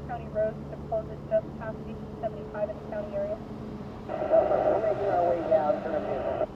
County Road to close it just past 1875 in the county area. We're making our way down to the vehicle.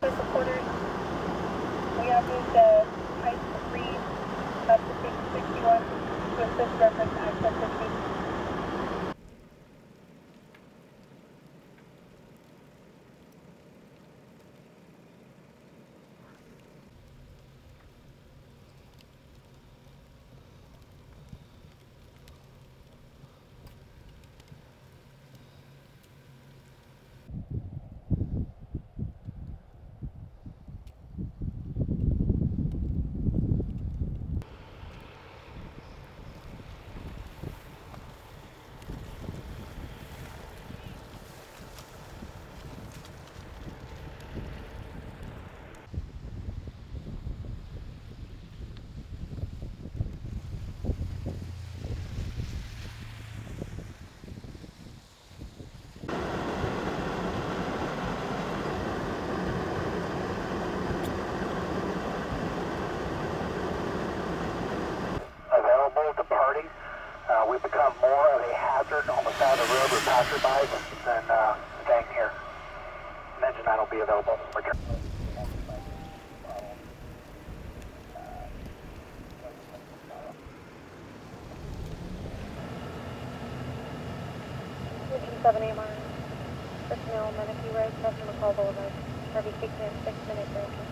Supporters, we have moved Ice 3 up to station 61 to assist reference access issues. Available to parties. We've become more of a hazard on the side of the road with passerbys than staying here. Engine 9 will be available. Return. Engine 7 AMR. Personnel, Menifee Road, Preston McCall Boulevard. Harvey 6 minutes for entry.